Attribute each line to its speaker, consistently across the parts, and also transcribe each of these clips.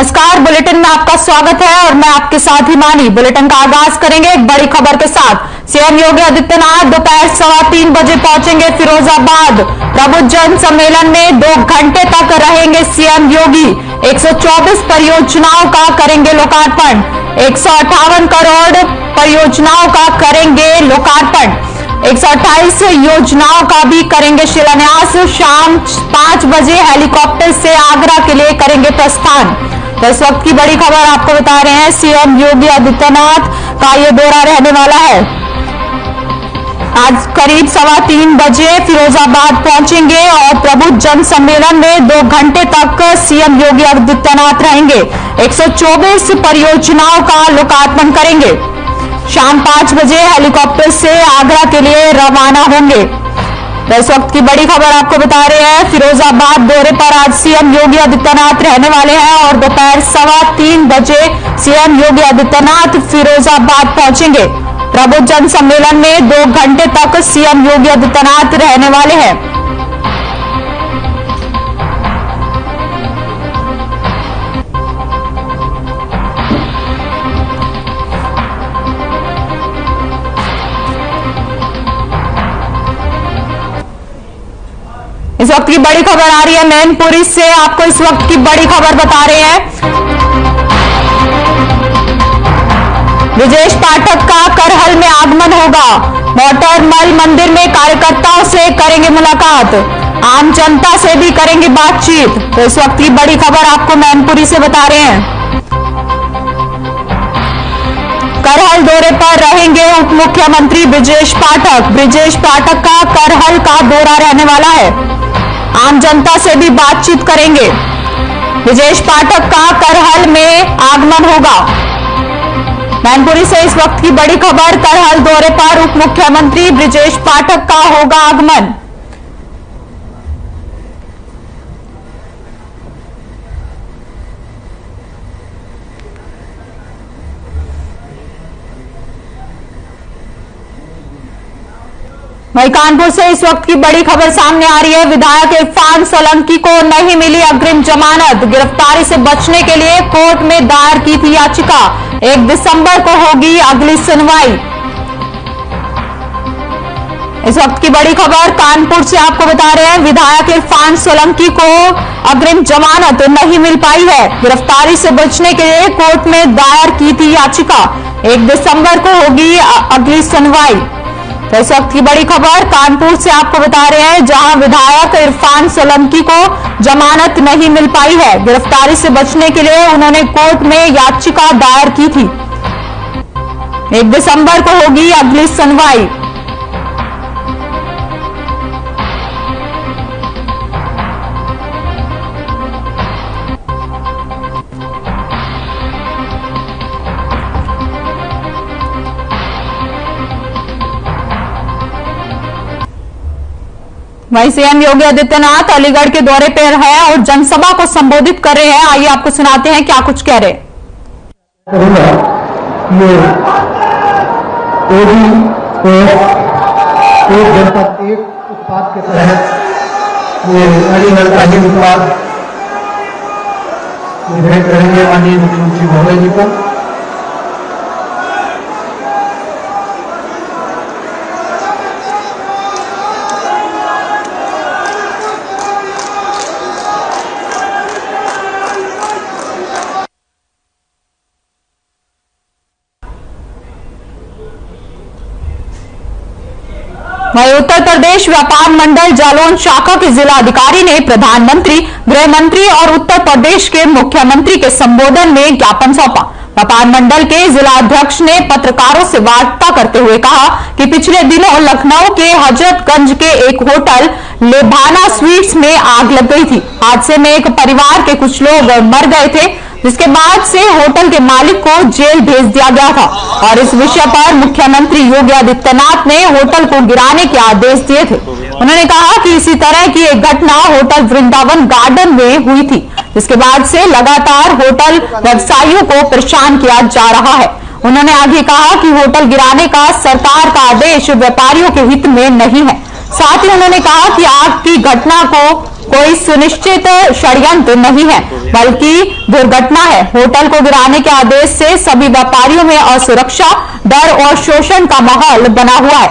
Speaker 1: नमस्कार, बुलेटिन में आपका स्वागत है और मैं आपके साथ हिमानी। बुलेटिन का आगाज करेंगे एक बड़ी खबर के साथ। सीएम योगी आदित्यनाथ दोपहर 3:15 बजे पहुंचेंगे फिरोजाबाद। प्रबुद्ध जन सम्मेलन में 2 घंटे तक रहेंगे सीएम योगी। 124 परियोजनाओं का करेंगे लोकार्पण। 158 करोड़ परियोजनाओं का करेंगे लोकार्पण। 128 योजनाओं का भी करेंगे शिलान्यास। शाम 5 बजे हेलीकॉप्टर से आगरा के लिए करेंगे प्रस्थान। तो इस वक्त की बड़ी खबर आपको बता रहे हैं, सीएम योगी आदित्यनाथ का ये दौरा रहने वाला है। आज करीब 3:15 बजे फिरोजाबाद पहुंचेंगे और प्रबुद्ध जन सम्मेलन में 2 घंटे तक सीएम योगी आदित्यनाथ रहेंगे। 124 परियोजनाओं का लोकार्पण करेंगे। शाम 5 बजे हेलीकॉप्टर से आगरा के लिए रवाना होंगे। तो इस वक्त की बड़ी खबर आपको बता रहे हैं, फिरोजाबाद दौरे पर आज सीएम योगी आदित्यनाथ रहने वाले हैं और दोपहर 3:15 बजे सीएम योगी आदित्यनाथ फिरोजाबाद पहुंचेंगे। प्रबुद्ध जन सम्मेलन में 2 घंटे तक सीएम योगी आदित्यनाथ रहने वाले हैं। इस वक्त की बड़ी खबर आ रही है मैनपुरी से। आपको इस वक्त की बड़ी खबर बता रहे हैं, ब्रजेश पाठक का करहल में आगमन होगा। मोटरमल मंदिर में कार्यकर्ताओं से करेंगे मुलाकात। आम जनता से भी करेंगे बातचीत। तो इस वक्त की बड़ी खबर आपको मैनपुरी से बता रहे हैं। करहल दौरे पर रहेंगे उप मुख्यमंत्री ब्रजेश पाठक। ब्रजेश पाठक का करहल का दौरा रहने वाला है। आम जनता से भी बातचीत करेंगे। ब्रजेश पाठक का करहल में आगमन होगा। मैनपुरी से इस वक्त की बड़ी खबर, करहल दौरे पर उप मुख्यमंत्री ब्रजेश पाठक का होगा आगमन। वहीं कानपुर से इस वक्त की बड़ी खबर सामने आ रही है, विधायक इरफान सोलंकी को नहीं मिली अग्रिम जमानत। गिरफ्तारी से बचने के लिए कोर्ट में दायर की थी याचिका। 1 दिसंबर को होगी अगली सुनवाई। इस वक्त की बड़ी खबर कानपुर से आपको बता रहे हैं, विधायक इरफान सोलंकी को अग्रिम जमानत नहीं मिल पाई है। गिरफ्तारी से बचने के लिए कोर्ट में दायर की थी याचिका। 1 दिसंबर को होगी अगली सुनवाई। तो इस वक्त की बड़ी खबर कानपुर से आपको बता रहे हैं, जहां विधायक इरफान सोलंकी को जमानत नहीं मिल पाई है। गिरफ्तारी से बचने के लिए उन्होंने कोर्ट में याचिका दायर की थी। 1 दिसंबर को होगी अगली सुनवाई। वहीं सीएम योगी आदित्यनाथ अलीगढ़ के दौरे पर है और जनसभा को संबोधित कर रहे हैं। आइए आपको सुनाते हैं क्या कुछ कह रहे।
Speaker 2: एक जनपद एक उत्पाद के तहत ये अलीगढ़ का ही उत्पाद भेंट करेंगे माननीय मुख्यमंत्री महोदय जी को।
Speaker 1: वहीं उत्तर प्रदेश व्यापार मंडल जालौन शाखा के जिला अधिकारी ने प्रधानमंत्री, गृह मंत्री और उत्तर प्रदेश के मुख्यमंत्री के संबोधन में ज्ञापन सौंपा। व्यापार मंडल के जिला अध्यक्ष ने पत्रकारों से वार्ता करते हुए कहा कि पिछले दिनों लखनऊ के हजरतगंज के एक होटल लेभाना स्वीट्स में आग लग गई थी। हादसे में एक परिवार के कुछ लोग मर गए थे, जिसके बाद से होटल के मालिक को जेल भेज दिया गया था और इस विषय पर मुख्यमंत्री योगी आदित्यनाथ ने होटल को गिराने के आदेश दिए थे। उन्होंने कहा कि इसी तरह की एक घटना होटल वृंदावन गार्डन में हुई थी, जिसके बाद से लगातार होटल व्यवसायियों को परेशान किया जा रहा है। उन्होंने आगे कहा कि होटल गिराने का सरकार का आदेश व्यापारियों के हित में नहीं है। साथ ही उन्होंने कहा कि आग की घटना को कोई सुनिश्चित षड्यंत्र नहीं है, बल्कि दुर्घटना है। होटल को गिराने के आदेश से सभी व्यापारियों में असुरक्षा, डर और शोषण का माहौल बना हुआ है,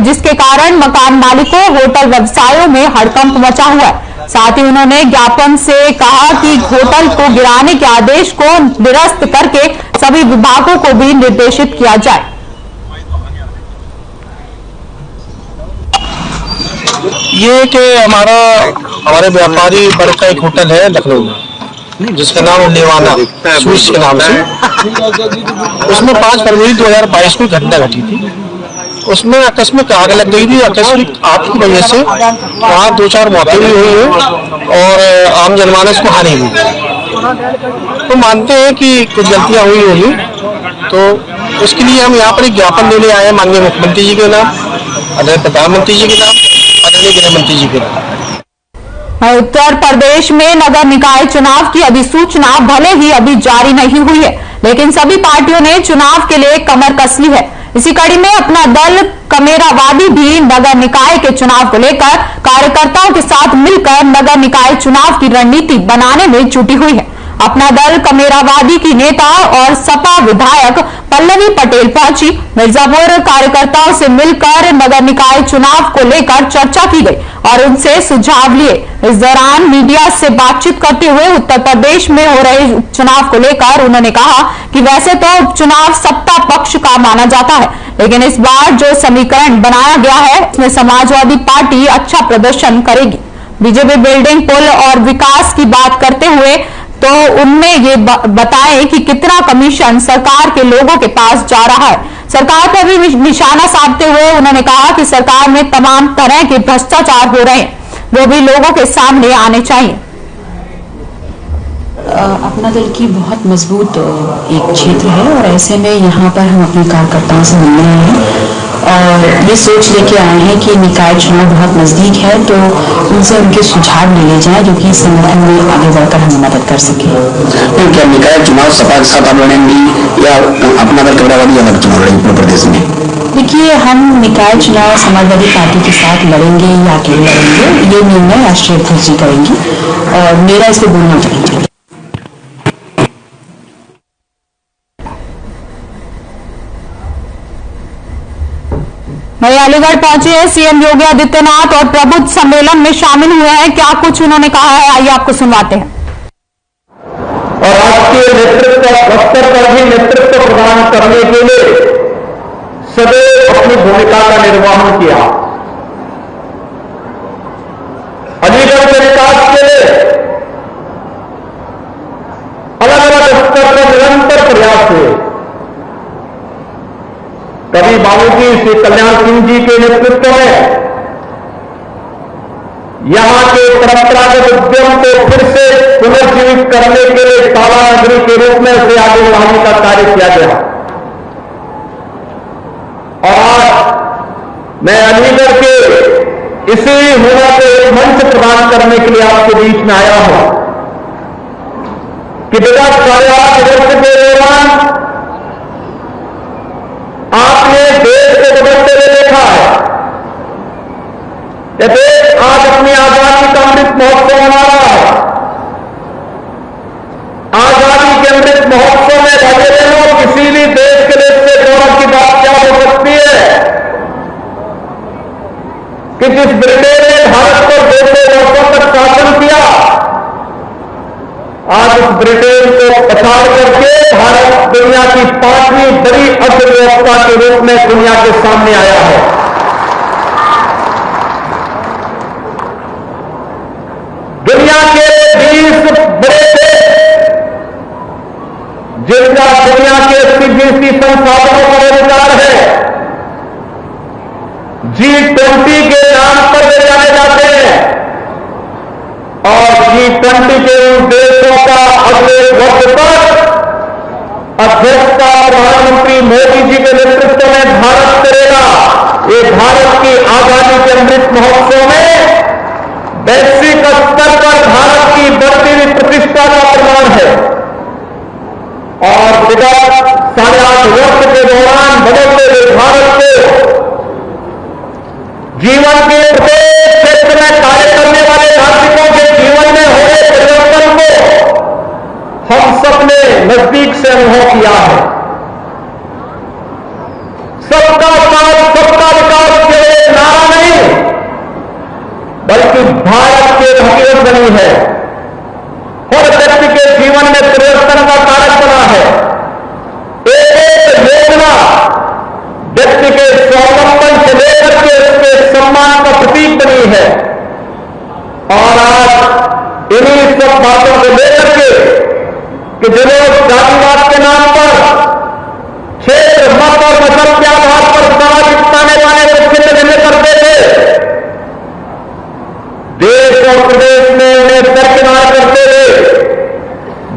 Speaker 1: जिसके कारण मकान मालिकों, होटल व्यवसायों में हड़कंप मचा हुआ है। साथ ही उन्होंने ज्ञापन से कहा कि होटल को गिराने के आदेश को निरस्त करके सभी विभागों को भी निर्देशित किया जाए।
Speaker 3: ये कि हमारे व्यापारी वर्ग का एक होटल है लखनऊ में, जिसका नाम है नेवाना स्वीट्स के नाम से। उसमें 5 फरवरी 2022 को घटना घटी थी। उसमें आकस्मिक आग लग गई थी। आकस्मिक आग की वजह से वहाँ 2-4 मौतें भी हुई हैं और आम जनमानस को हानि हुई। तो मानते हैं कि कुछ गलतियाँ हुई होंगी, तो उसके लिए हम यहाँ पर एक ज्ञापन देने आए हैं माननीय मुख्यमंत्री जी के नाम, आदरणीय प्रधानमंत्री जी के नाम, आदरणीय गृह मंत्री जी के नाम।
Speaker 1: उत्तर प्रदेश में नगर निकाय चुनाव की अधिसूचना भले ही अभी जारी नहीं हुई है, लेकिन सभी पार्टियों ने चुनाव के लिए कमर कस ली है। इसी कड़ी में अपना दल कमेरावादी भी नगर निकाय के चुनाव को लेकर कार्यकर्ताओं के साथ मिलकर नगर निकाय चुनाव की रणनीति बनाने में जुटी हुई है। अपना दल कमेरावादी की नेता और सपा विधायक पल्लवी पटेल पहुंची। मिर्जापुर कार्यकर्ताओं से मिलकर नगर निकाय चुनाव को लेकर चर्चा की गई और उनसे सुझाव लिए। इस दौरान मीडिया से बातचीत करते हुए उत्तर प्रदेश में हो रहे चुनाव को लेकर उन्होंने कहा कि वैसे तो उपचुनाव सत्ता पक्ष का माना जाता है, लेकिन इस बार जो समीकरण बनाया गया है इसमें समाजवादी पार्टी अच्छा प्रदर्शन करेगी। बीजेपी बिल्डिंग, पुल और विकास की बात करते हुए तो उनने ये बताएं कि कितना कमीशन सरकार के लोगों के पास जा रहा है। सरकार पर भी निशाना साधते हुए उन्होंने कहा कि सरकार में तमाम तरह के भ्रष्टाचार हो रहे हैं, वो भी लोगों के सामने आने चाहिए।
Speaker 4: अपना दल की बहुत मजबूत एक क्षेत्र है और ऐसे में यहाँ पर हम अपने कार्यकर्ताओं से मिल रहे हैं और ये सोच लेके आए हैं कि निकाय चुनाव बहुत नजदीक है, तो उनसे उनके सुझाव ले ले जाए जो कि संगठन में आगे बढ़कर हमें मदद कर सके।
Speaker 5: क्या निकाय चुनाव सपा के साथ आप लड़ेंगी या अपना दल कमेरावादी अलग चुनाव लड़ेंगे पूरे प्रदेश में?
Speaker 4: देखिए, हम निकाय चुनाव समाजवादी पार्टी के साथ लड़ेंगे या अकेले लड़ेंगे, ये निर्णय राष्ट्रीय अध्यक्ष जी करेंगी और मेरा इस पर बोलना चाहिए।
Speaker 1: वहीं अलीगढ़ पहुंचे सीएम योगी आदित्यनाथ और प्रबुद्ध सम्मेलन में शामिल हुए हैं। क्या कुछ उन्होंने कहा है, आइए आपको सुनवाते हैं।
Speaker 2: और राष्ट्रीय नेतृत्व स्तर पर भी नेतृत्व प्रदान करने के लिए सदैव अपनी भूमिका का निर्वहन किया। अलीगढ़ के विकास के लिए अलग अलग स्तर पर निरंतर प्रयास हुए। कभी बाबूजी श्री कल्याण सिंह जी के नेतृत्व में यहां के परंपरागत उद्यम को फिर से पुनर्जीवित करने के लिए काला नगरी के रूप में उसे आगे बढ़ाने का कार्य किया गया। और आज मैं अलीगढ़ के इसी हुनर को एक मंच प्रदान करने के लिए आपके बीच में आया हूं कि विगत 8.5 वर्ष के दौरान आपने देश को बदलते हुए देखा है। यह देश आज अपनी आजादी का अमृत महोत्सव मना रहा है। आजादी के अमृत महोत्सव में भाई बहनों, किसी भी देश के लिए इससे गौरव की बात क्या हो सकती है कि जिस ब्रिटेन ने भारत पर 200 वर्षों तक शासन किया, आज उस ब्रिटेन को पछाड़ करके भारत दुनिया की 5वीं बड़ी अर्थव्यवस्था के रूप में दुनिया के सामने आया है। दुनिया के 20 बड़े देश जिनका दुनिया के 80-20 संसाधनों पर अधिकार है, G20 के नाम पर वे जाने जाते हैं और G20 के उन देशों का अगले वर्ष पर अध्यक्षता प्रधानमंत्री मोदी जी के नेतृत्व में भारत करेगा। ये भारत की आजादी के अमृत महोत्सव में वैश्विक स्तर पर भारत की बढ़ती हुई प्रतिष्ठा का प्रमाण है। और विगत 8.5 वर्ष के दौरान बदलते हुए भारत को जीवन के प्रत्येक क्षेत्र में कार्य करने वाले नजदीक से अनुभव किया है। सबका साथ सबका विकास केवल नारा नहीं, बल्कि भारत की हकीकत बनी है। हर व्यक्ति के जीवन में परिवर्तन का कारक बना है। एक योजना व्यक्ति के स्वावलंबन से लेकर के उसके सम्मान का प्रतीक बनी है। और आज इन्हीं सब बातों को लेकर के कि जो लोग जातिवाद के नाम पर क्षेत्र, मत और नस्ल के आधार पर सामाजिक ताने बाने को छिन्न करते थे, देश और प्रदेश में उन्हें दरकिनार करते हुए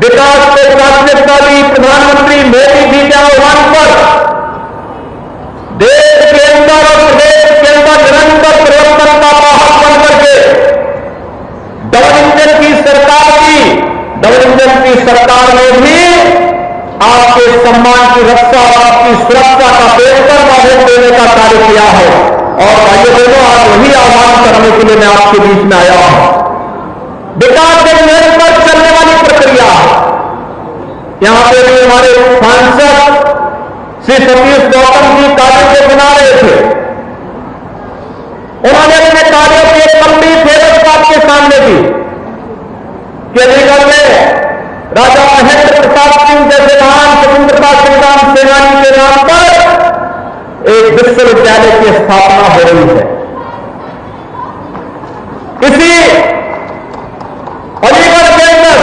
Speaker 2: विकास को प्राथमिकता दी प्रधानमंत्री मोदी जी के आह्वान पर देश के अंदर और प्रदेश के अंदर निरंतर परिवर्तन का वाहक बन करके डबल इंजन की सरकार की, डबल इंजन की सरकार ने भी आपके सम्मान की रक्षा और आपकी सुरक्षा का बेहतर माहौल देने का कार्य किया है। और भाइयों बहनों, आज वही आह्वान करने के लिए मैं आपके बीच में आया हूं। विकास एक निरंतर चलने वाली प्रक्रिया है। यहां पे भी हमारे सांसद श्री सतीश गौतम जी कार्य को बना रहे थे। उन्होंने अपने कार्यों की एक लंबी फेरत आपके सामने दी कि अलीगढ़ में राजा महेंद्र प्रताप सिंह जैसे महान स्वतंत्रता संग्राम सेनानी के नाम पर एक विश्वविद्यालय की स्थापना हो रही है। इसी अलीगढ़ के अंदर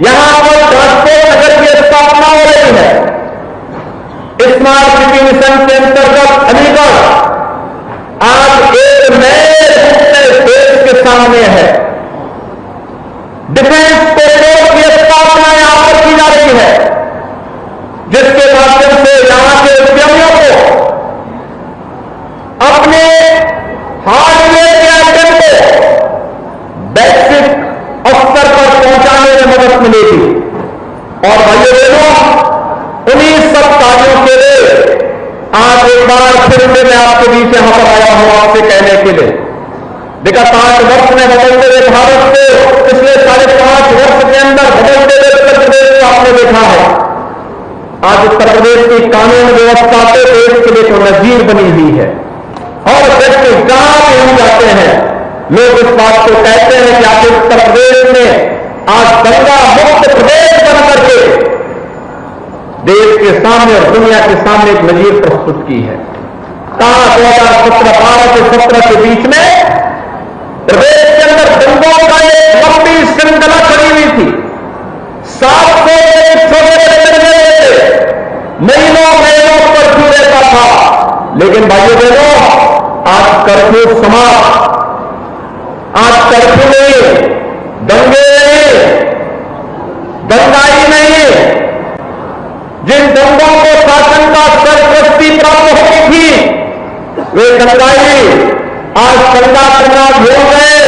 Speaker 2: यहां पर ट्रांसपोर्ट नगर की स्थापना हो रही है। स्मार्ट सिटी मिशन के अंतर्गत अलीगढ़ आज एक नए रूप में देश के सामने है। डिफेंस कॉरिडोर की स्थापना यहां पर की जा रही है, जिसके माध्यम से यहां के उद्यमियों को अपने हार्डवेयर के आइटम को वैश्विक स्तर पर पहुंचाने में मदद मिलेगी। और भाइयों बहनों, उन्हीं सब कार्यों के लिए आज एक बार फिर से मैं आपके बीच यहां पर आया हूं आपसे कहने के लिए। विगत 8 वर्ष में बदलते हुए भारत को पिछले 5.5 वर्ष के अंदर बदलते हुए उत्तर प्रदेश को आपने देखा है। आज उत्तर प्रदेश की कानून व्यवस्था तो देश के लिए तो नजीर बनी हुई है। और व्यक्ति जहां भी हम जाते हैं, लोग इस बात को कहते हैं कि आज उत्तर प्रदेश में आज दंगा मुक्त प्रदेश बन करके देश के सामने और दुनिया के सामने एक नजीर प्रस्तुत की है। कहां 2017-12 से 17 के बीच में प्रदेश के अंदर दंगों का एक लंबी श्रृंखला खड़ी हुई थी। 700 महीनों कर्फ्यू रहता था। लेकिन भाइयों बहनों, आज कर्फ्यू समाप्त। आज कर्फ्यू नहीं, दंगे नहीं, दंगाई नहीं। जिन दंगों को शासन का सरपरस्ती प्राप्त होती थी, वे दंगाई आज दंगा करना भूल गए।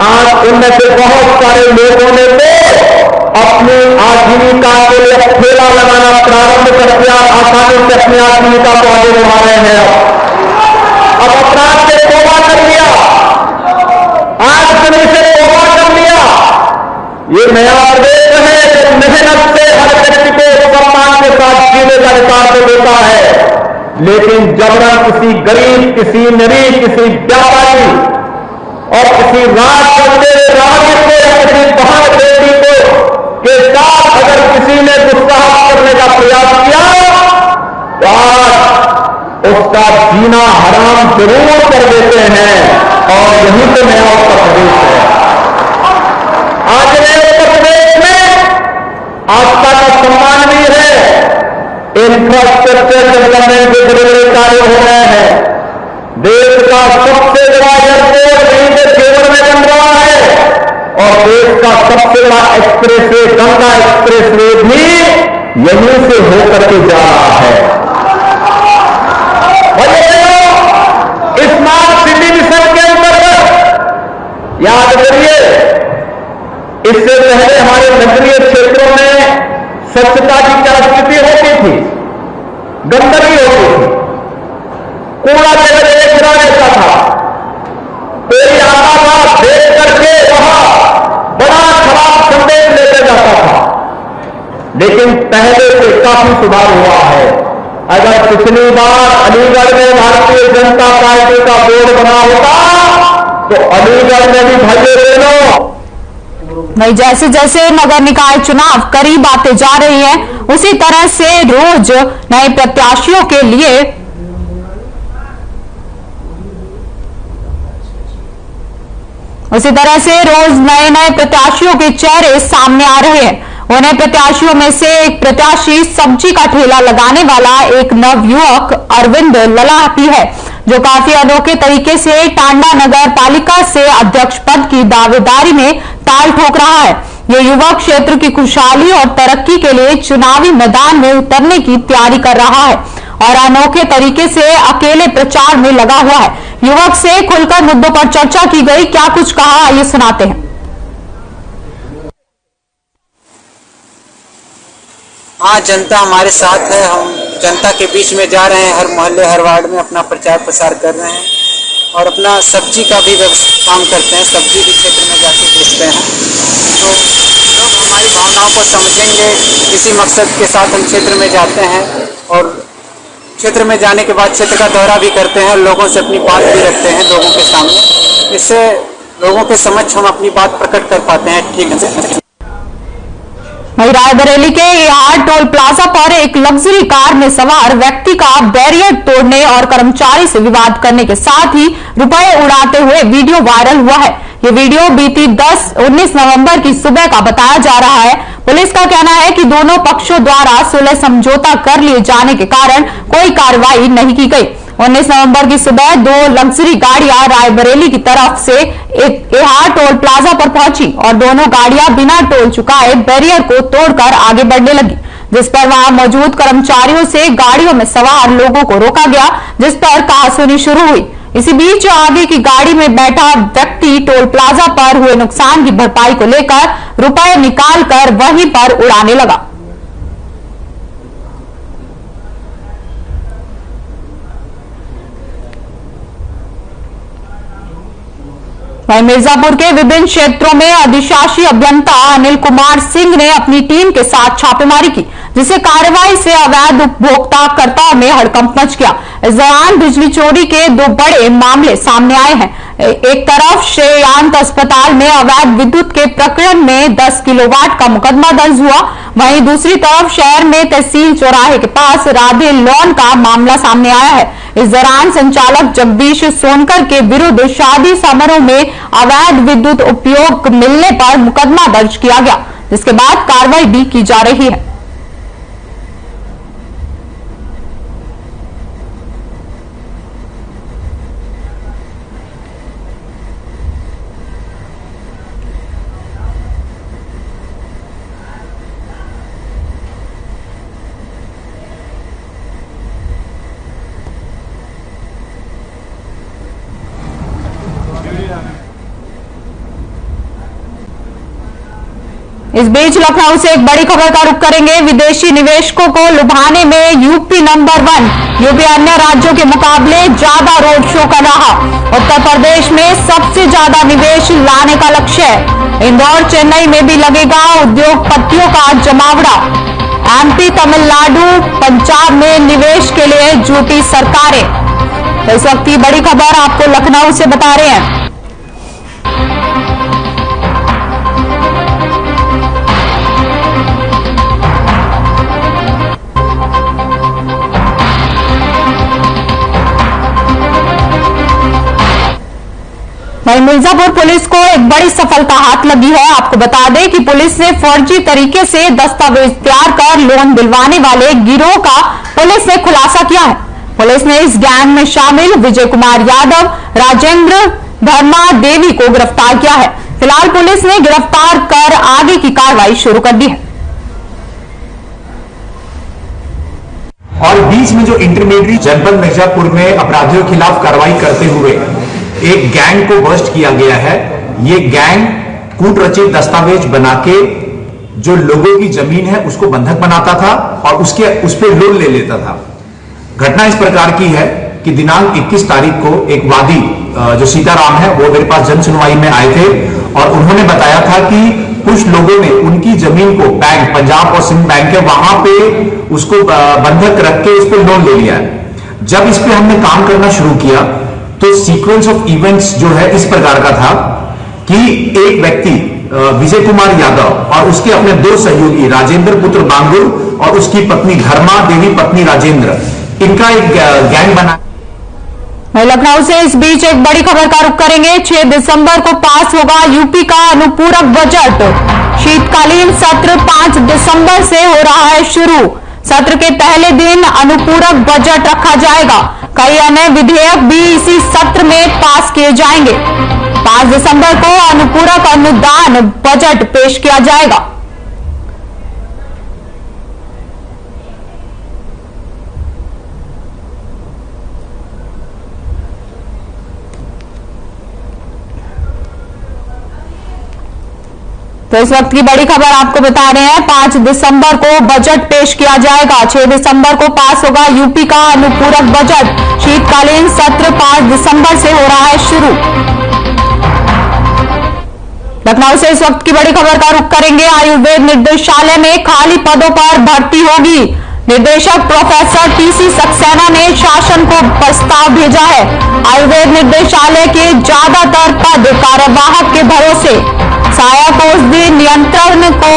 Speaker 2: आज उनमें से बहुत सारे लोगों ने तो अपनी आजीविका के लिए ठेला लगाना प्रारंभ कर दिया, आसानी से अपनी आजीविका को आगे बढ़ा रहे हैं। अब अपराध से तौबा कर लिया, आज समय से तौबा कर लिया। ये नया प्रदेश है जो मेहनत से हर व्यक्ति को सम्मान के साथ जीने का अधिकार को देता है। लेकिन जबरन किसी गरीब, किसी नरीब, किसी व्यापारी और किसी राज करते हुए राहगीर को या किसी बहन बेटी को के साथ अगर किसी ने दुस्साहस करने का प्रयास किया तो आज उसका जीना हराम जरूर कर देते हैं। और यही तो नया उत्तर प्रदेश है। आज नए उत्तर प्रदेश में आस्था का सम्मान भी है। इंफ्रास्ट्रक्चर डेवलपमेंट के बड़े बड़े कार्य हो रहे हैं। देश का सबसे बड़ा एयरपोर्ट यहीं के केवल में बन रहा है। और देश का सबसे बड़ा express way, Ganga express way भी यहीं से होकर के जा रहा है। स्मार्ट सिटी मिशन के अंतर्गत याद करिए, इससे पहले हमारे नगरीय क्षेत्रों में स्वच्छता की क्या स्थिति होती थी? गंदगी होती थी, कूड़ा जगह जगह गिरा रहता था। कोई आता था, देख करके वहां बड़ा खराब संदेश लेकर जाता था। लेकिन पहले से काफी सुधार हुआ है। अगर पिछली बार अलीगढ़ में भारतीय जनता पार्टी का बोर्ड बना होता तो अलीगढ़ में भी भजे बहनों।
Speaker 1: वहीं जैसे जैसे नगर निकाय चुनाव करीब आते जा रही है, उसी तरह से रोज नए प्रत्याशियों के लिए नए प्रत्याशियों के चेहरे सामने आ रहे हैं। उन्हें प्रत्याशियों में से एक प्रत्याशी सब्जी का ठेला लगाने वाला एक नवयुवक अरविंद ललाटी है, जो काफी अनोखे तरीके से टांडा नगर पालिका से अध्यक्ष पद की दावेदारी में ताल ठोक रहा है। ये युवक क्षेत्र की खुशहाली और तरक्की के लिए चुनावी मैदान में उतरने की तैयारी कर रहा है और अनोखे तरीके से अकेले प्रचार में लगा हुआ है। युवक से खुलकर मुद्दों पर चर्चा की गई, क्या कुछ कहा आइए सुनाते हैं।
Speaker 6: हाँ, जनता हमारे साथ है। हम जनता के बीच में जा रहे हैं, हर मोहल्ले हर वार्ड में अपना प्रचार प्रसार कर रहे हैं और अपना सब्जी का भी काम करते हैं, सब्जी भी क्षेत्र में जाके बेचते हैं। तो लोग हमारी भावनाओं को समझेंगे, इसी मकसद के साथ हम क्षेत्र में जाते हैं और क्षेत्र में जाने के बाद क्षेत्र का दौरा भी करते हैं, लोगों से अपनी बात भी रखते हैं लोगों के सामने। इससे लोगों के समक्ष हम अपनी बात प्रकट कर पाते हैं ठीक से।
Speaker 1: वहीं रायबरेली के एहार टोल प्लाजा पर एक लग्जरी कार में सवार व्यक्ति का बैरियर तोड़ने और कर्मचारी से विवाद करने के साथ ही रुपए उड़ाते हुए वीडियो वायरल हुआ है। ये वीडियो बीती 19 नवंबर की सुबह का बताया जा रहा है। पुलिस का कहना है कि दोनों पक्षों द्वारा सुलह समझौता कर लिए जाने के कारण कोई कार्रवाई नहीं की गई। 19 नवंबर की सुबह दो लग्जरी गाड़ियां रायबरेली की तरफ से एहार टोल प्लाजा पर पहुंची और दोनों गाड़ियां बिना टोल चुकाए बैरियर को तोड़कर आगे बढ़ने लगी, जिस पर वहां मौजूद कर्मचारियों से गाड़ियों में सवार लोगों को रोका गया, जिस पर कहासुनी शुरू हुई। इसी बीच आगे की गाड़ी में बैठा व्यक्ति टोल प्लाजा पर हुए नुकसान की भरपाई को लेकर रुपए निकालकर वहीं पर उड़ाने लगा। वहीं मिर्जापुर के विभिन्न क्षेत्रों में अधिशासी अभियंता अनिल कुमार सिंह ने अपनी टीम के साथ छापेमारी की, जिससे कार्रवाई से अवैध उपभोक्ताकर्ताओं में हड़कंप मच गया। इस दौरान बिजली चोरी के दो बड़े मामले सामने आए हैं। एक तरफ श्रेयांत अस्पताल में अवैध विद्युत के प्रकरण में 10 किलोवाट का मुकदमा दर्ज हुआ, वहीं दूसरी तरफ शहर में तहसील चौराहे के पास राधे लॉन का मामला सामने आया है। इस दौरान संचालक जगदीश सोनकर के विरुद्ध शादी समारोह में अवैध विद्युत उपयोग मिलने पर मुकदमा दर्ज किया गया, जिसके बाद कार्रवाई भी की जा रही है। इस बीच लखनऊ से एक बड़ी खबर का रुख करेंगे। विदेशी निवेशकों को लुभाने में यूपी नंबर 1। यूपी अन्य राज्यों के मुकाबले ज्यादा रोड शो कर रहा। उत्तर प्रदेश में सबसे ज्यादा निवेश लाने का लक्ष्य है। इंदौर चेन्नई में भी लगेगा उद्योगपतियों का जमावड़ा। एमपी तमिलनाडु पंजाब में निवेश के लिए जुटी सरकारें। तो इस वक्त की बड़ी खबर आपको लखनऊ से बता रहे हैं। वहीं मिर्जापुर पुलिस को एक बड़ी सफलता हाथ लगी है। आपको बता दें कि पुलिस ने फर्जी तरीके से दस्तावेज तैयार कर लोन दिलवाने वाले गिरोह का पुलिस ने खुलासा किया है। पुलिस ने इस गैंग में शामिल विजय कुमार यादव, राजेंद्र धर्मा देवी को गिरफ्तार किया है। फिलहाल पुलिस ने गिरफ्तार कर आगे की कार्रवाई शुरू कर दी है।
Speaker 7: और बीच में जो इंटरमीडिएट जनपद मिर्जापुर में अपराधियों के खिलाफ कार्रवाई करते हुए एक गैंग को बस्ट किया गया है। ये गैंग कूट रचित दस्तावेज बना के जो लोगों की जमीन है उसको बंधक बनाता था और उस पर लोन ले लेता था। घटना इस प्रकार की है कि दिनांक 21 तारीख को एक वादी जो सीताराम है वो मेरे पास जन सुनवाई में आए थे और उन्होंने बताया था कि कुछ लोगों ने उनकी जमीन को बैंक, पंजाब और सिंध बैंक है, वहां पे उसको बंधक रख के इस पे लोन ले लिया है। जब इस पे हमने काम करना शुरू किया तो सीक्वेंस ऑफ इवेंट्स जो है इस प्रकार का था कि एक व्यक्ति विजय कुमार यादव और उसके अपने दो सहयोगी राजेंद्र पुत्र बांगुर और उसकी पत्नी धर्मा देवी पत्नी राजेंद्र, इनका एक गैंग बना।
Speaker 1: लखनऊ से इस बीच एक बड़ी खबर का रुख करेंगे। 6 दिसंबर को पास होगा यूपी का अनुपूरक बजट। शीतकालीन सत्र 5 दिसंबर से हो रहा है शुरू। सत्र के पहले दिन अनुपूरक बजट रखा जाएगा। कई अन्य विधेयक भी इसी सत्र में पास किए जाएंगे। 5 दिसंबर को अनुपूरक अनुदान बजट पेश किया जाएगा। तो इस वक्त की बड़ी खबर आपको बता रहे हैं, 5 दिसंबर को बजट पेश किया जाएगा। 6 दिसंबर को पास होगा यूपी का अनुपूरक बजट। शीतकालीन सत्र 5 दिसंबर से हो रहा है शुरू। लखनऊ से इस वक्त की बड़ी खबर का रुख करेंगे। आयुर्वेद निदेशालय में खाली पदों पर भर्ती होगी। निदेशक प्रोफेसर टीसी सक्सेना ने शासन को प्रस्ताव भेजा है। आयुर्वेद निदेशालय के ज्यादातर पद कार्यवाहक के भरोसे। सहायक औषधि नियंत्रण को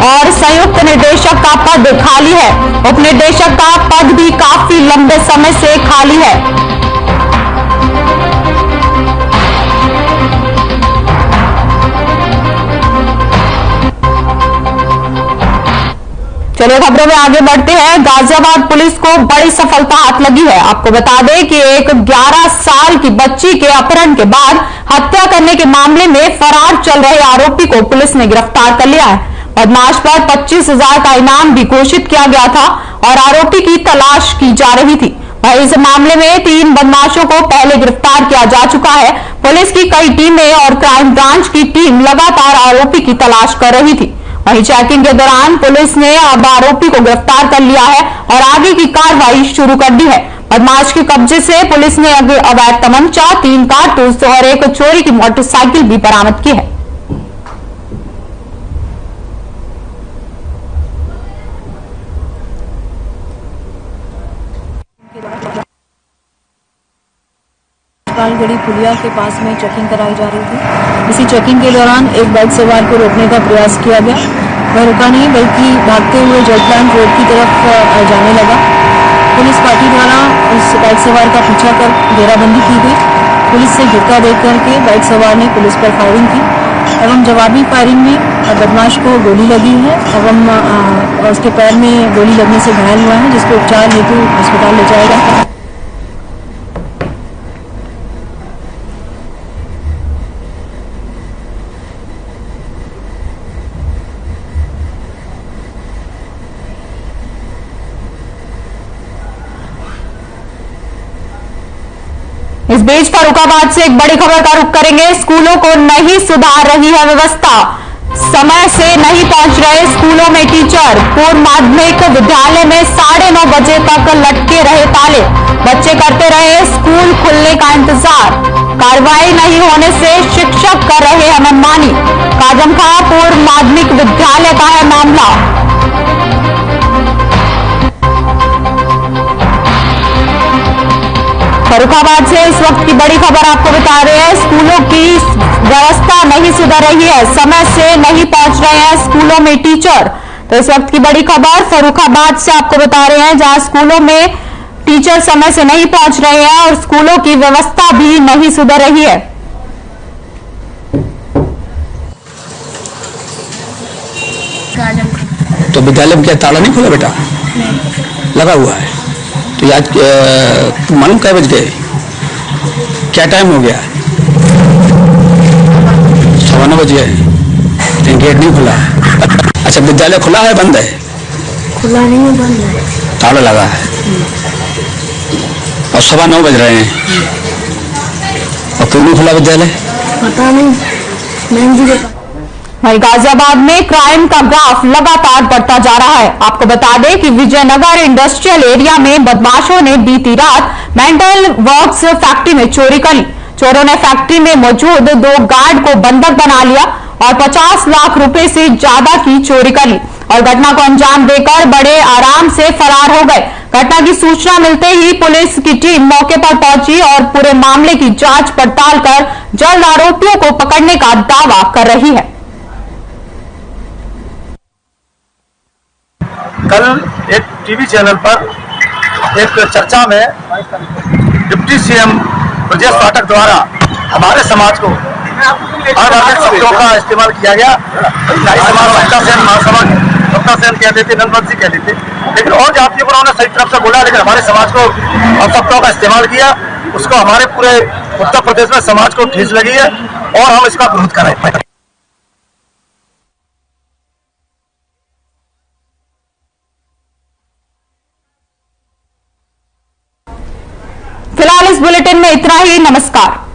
Speaker 1: और संयुक्त निदेशक का पद खाली है। उप निदेशक का पद भी काफी लंबे समय से खाली है। चलिए खबरों में आगे बढ़ते हैं। गाजियाबाद पुलिस को बड़ी सफलता हाथ लगी है। आपको बता दें कि एक 11 साल की बच्ची के अपहरण के बाद हत्या करने के मामले में फरार चल रहे आरोपी को पुलिस ने गिरफ्तार कर लिया है। बदमाश पर 25,000 का इनाम भी घोषित किया गया था और आरोपी की तलाश की जा रही थी। वहीं इस मामले में 3 बदमाशों को पहले गिरफ्तार किया जा चुका है। पुलिस की कई टीमें और क्राइम ब्रांच की टीम लगातार आरोपी की तलाश कर रही थी। वहीं चेकिंग के दौरान पुलिस ने अब आरोपी को गिरफ्तार कर लिया है और आगे की कार्रवाई शुरू कर दी है। बदमाश के कब्जे से पुलिस ने अवैध तमंचा, 3 कारतूस और एक चोरी की मोटरसाइकिल भी बरामद की है।
Speaker 8: गढ़ी पुलिया के पास में चेकिंग कराई जा रही थी। इसी चेकिंग के दौरान एक बाइक सवार को रोकने का प्रयास किया गया। वह रुका नहीं बल्कि भागते हुए जजलैंड रोड की तरफ जाने लगा। पुलिस पार्टी द्वारा उस बाइक सवार का पीछा कर घेराबंदी की गई। पुलिस से गिरता देख करके बाइक सवार ने पुलिस पर फायरिंग की एवं जवाबी फायरिंग में बदमाश को गोली लगी है एवं उसके पैर में गोली लगने से घायल हुआ है, जिसको उपचार हेतु अस्पताल ले जाया गया।
Speaker 1: इस बीच फर्रुखाबाद से एक बड़ी खबर का रुख करेंगे। स्कूलों को नहीं सुधार रही है व्यवस्था। समय से नहीं पहुंच रहे स्कूलों में टीचर। पूर्व माध्यमिक विद्यालय में 9:30 बजे तक लटके रहे ताले। बच्चे करते रहे स्कूल खुलने का इंतजार। कार्रवाई नहीं होने से शिक्षक कर रहे हैं मनमानी। काजमखा पूर्व माध्यमिक विद्यालय का है मामला। फर्रुखाबाद से इस वक्त की बड़ी खबर आपको बता रहे हैं। स्कूलों की व्यवस्था नहीं सुधर रही है। समय से नहीं पहुंच रहे हैं स्कूलों में टीचर। तो इस वक्त की बड़ी खबर फर्रुखाबाद से आपको बता रहे हैं, जहां स्कूलों में टीचर समय से नहीं पहुंच रहे हैं और स्कूलों की व्यवस्था भी नहीं सुधर रही है।
Speaker 5: तो विद्यालय में क्या ताला नहीं खुला बेटा? लगा हुआ है। तो आज मालूम क्या बज गए? क्या टाइम हो गया? 9:15 बज गए। लेकिन गेट नहीं खुला। अच्छा, विद्यालय खुला है बंद है?
Speaker 8: खुला नहीं है, बंद है।
Speaker 5: ताला लगा है और 9:15 बज रहे हैं और क्यों नहीं खुला विद्यालय?
Speaker 8: पता नहीं। मैम जी
Speaker 1: वहीं गाजियाबाद में क्राइम का ग्राफ लगातार बढ़ता जा रहा है। आपको बता दें कि विजयनगर इंडस्ट्रियल एरिया में बदमाशों ने बीती रात मेंटल वर्क्स फैक्ट्री में चोरी कर ली। चोरों ने फैक्ट्री में मौजूद 2 गार्ड को बंधक बना लिया। और 50 लाख रुपए से ज्यादा की चोरी कर ली और घटना को अंजाम देकर बड़े आराम से फरार हो गए। घटना की सूचना मिलते ही पुलिस की टीम मौके पर पहुंची और पूरे मामले की जांच पड़ताल कर जल्द आरोपियों को पकड़ने का दावा कर रही है।
Speaker 3: कल एक टीवी चैनल पर एक चर्चा में डिप्टी सीएम ब्रजेश पाठक द्वारा हमारे समाज को अनावश्यक शब्दों का इस्तेमाल किया गया। नाई समाज सत्ता सेन, महासभा सत्ता सेन कहते थे, नंदबंसी कहते थे, लेकिन और जातियों को उन्होंने सही तरफ से बोला, लेकिन हमारे समाज को शब्दों का इस्तेमाल किया। उसको हमारे पूरे उत्तर प्रदेश में समाज को ठेस लगी है और हम इसका विरोध कर रहे हैं।
Speaker 1: फिलहाल इस बुलेटिन में इतना ही। नमस्कार।